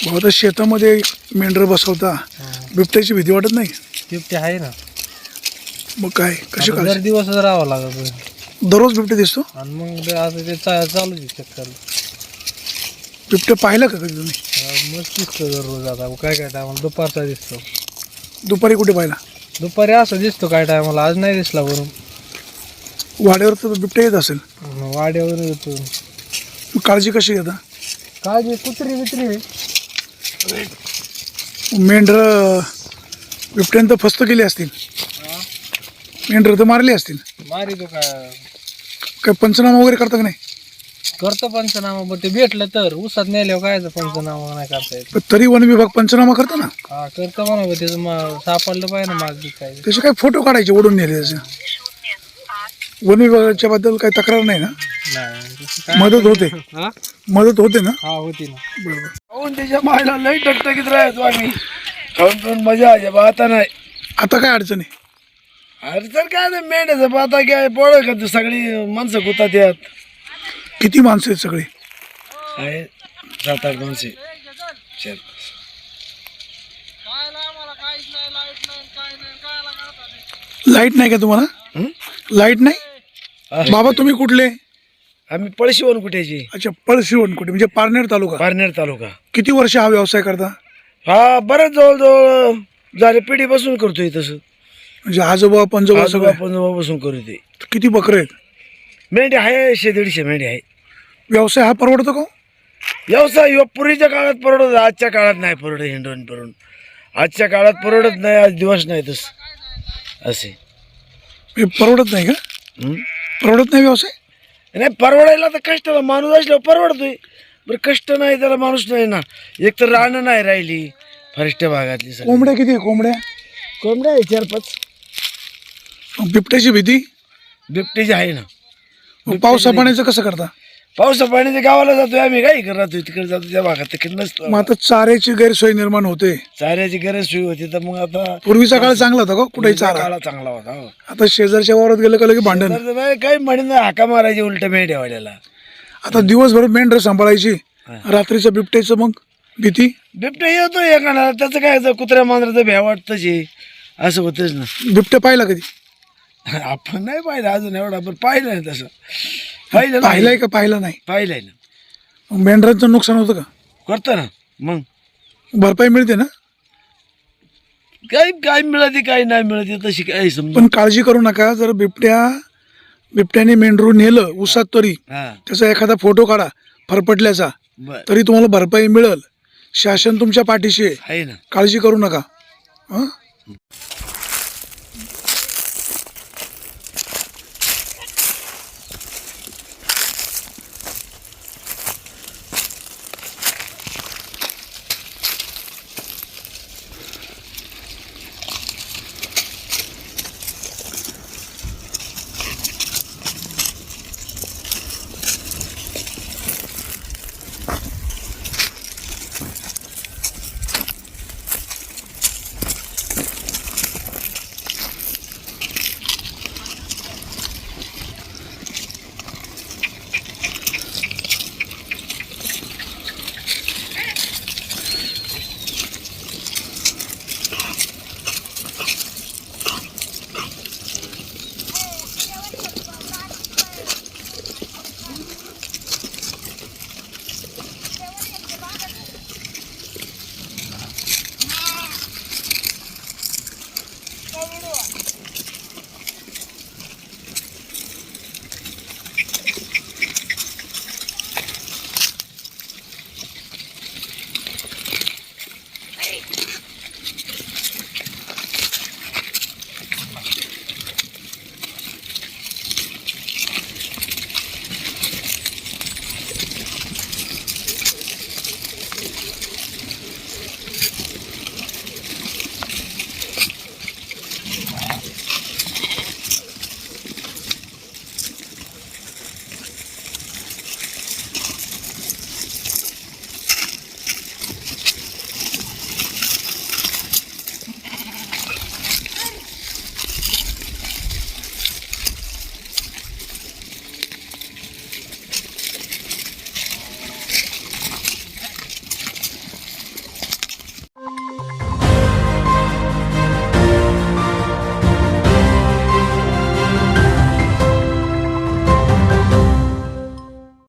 भाऊ तर शेतामध्ये मेंढर बसवता, बिबट्याची भीती वाटत नाही? बिबटे आहे ना, मग काय कशी दर काळजी? दिवस राहावं लागत दररोज बिबटे दिसतो? आणि मग आता ते चालूच आहे चक्कर. बिबटे पाहिला का कधी तुम्ही? मस्त दिसतो दररोज. आता काय काय टायमाला दुपारचा दिसतो. दुपारी कुठे पाहिला? दुपारी असं दिसतो काय टायमाला, आज नाही दिसला वरून. वाड्यावर तर बिबटे येत असेल, वाड्यावर येतो. मग काळजी कशी घेता? काळजी कुत्री बित्री मेंढर बिबट्यानं तर फस्त केली असतील, मेंढर तर मारली असतील. मारी तो काय काय पंचनामा वगैरे करता का नाही? करतो पंचनामा, पण ते भेटलं तर उसात नेल्यावर काय पंचनामा नाही करता येत. पण तरी वन विभाग पंचनामा करतो ना. हा करतो म्हणा, त्याचं सापडलं पाहिजे ना माग काय. त्याचे काय फोटो काढायचे ओढून नेले त्याचे. वन विभागाच्या बद्दल काही तक्रार नाही ना? नाही मदत होते, हा मदत होते ना? हा होती ना. बरोबर. खाऊन त्याच्या मायला लई टकटकीत राहतो आम्ही. खाऊन पिऊन मजा आहे, आता नाही. आता काय अडचण आहे? अरे तर काय नाही, मेंढ्याचं आता काय पोळ का तू, सगळी माणसं गुतात यात. किती माणसं आहेत सगळे? आहे 7-8 माणसे. चल लाईट नाही का तुम्हाला? लाईट नाही? बाबा तुम्ही कुठले? आम्ही पळशीवरून कुठ्याची, अच्छा, पळशिवण कुठे म्हणजे पारनेर तालुका. पारनेर तालुका. किती वर्ष हा व्यवसाय करता? हा बरंच जवळजवळ झाले, पिढी बसून करतोय तसं. म्हणजे आजोबा पंजोबा सगळं? आपण बसून करतोय. किती बकरे आहेत? मेंढी आहे 100-150 मेंढी आहे. व्यवसाय हा परवडतो का? व्यवसाय पूर्वीच्या काळात परवडत, आजच्या काळात नाही परवडत. हिंडून फिरून आजच्या काळात परवडत नाही, आज दिवस नाही तसं असे. हे परवडत नाही का? परवडत नाही व्यवसाय? नाही परवडायला तर कष्टाला माणूस असल्यावर परवडतोय. बरं कष्ट नाही त्याला माणूस नाही ना. एक तर रानं नाही राहिली फॉरेस्ट भागातली. सगळी कोंबड्या किती आहे? कोंबड्या कोंबड्या आहे 4-5. बिबट्याची भीती? बिबटेची आहे ना. मग पावसा पाण्याचं कसं करता? पावसा पाण्याच्या गावाला जातोय आम्ही, काही करतोय तिकडे जातो त्या भागात. तिकडे मग नसतं, आता चाऱ्याची गैरसोय निर्माण होते. चाऱ्याची गरज सोय होती. तर मग आता पूर्वीचा काळ चांगला होता का? कुठेही चारा. काळा चांगला होता. हो. आता शेजारच्या वावरात गेलं का लगे भांडण. तर बाई काही म्हणून हाका मारायची उलट मेंढ्यावाल्याला. आता दिवसभर मेंढर सांभाळायची, रात्रीचं बिबट्याचं मग भीती. बिबट्या येतो एखादा, त्याचं काय कुत्र्या मांजराचं भ्या वाटतंच आहे, असं होतच ना. बिबट्या पाहिला कधी? आपण नाही पाहिलं अजून एवढा, पण पाहिलं नाही तसं. पाहिलं नाही. पाहिलाय का पाहिलं नाही? पाहिलंय ना. मग मेंढरांचं नुकसान होतं का? करतो ना. मग भरपाई मिळते ना? काही काय मिळते काही नाही मिळते तशी काही समजा. पण काळजी करू नका, जर बिबट्याने मेंढरू नेलं उसात तरी हा त्याचा एखादा फोटो काढा फरफटल्याचा, बर तरी तुम्हाला भरपाई मिळेल. शासन तुमच्या पाठीशी आहे, आहे ना. काळजी करू नका. हं?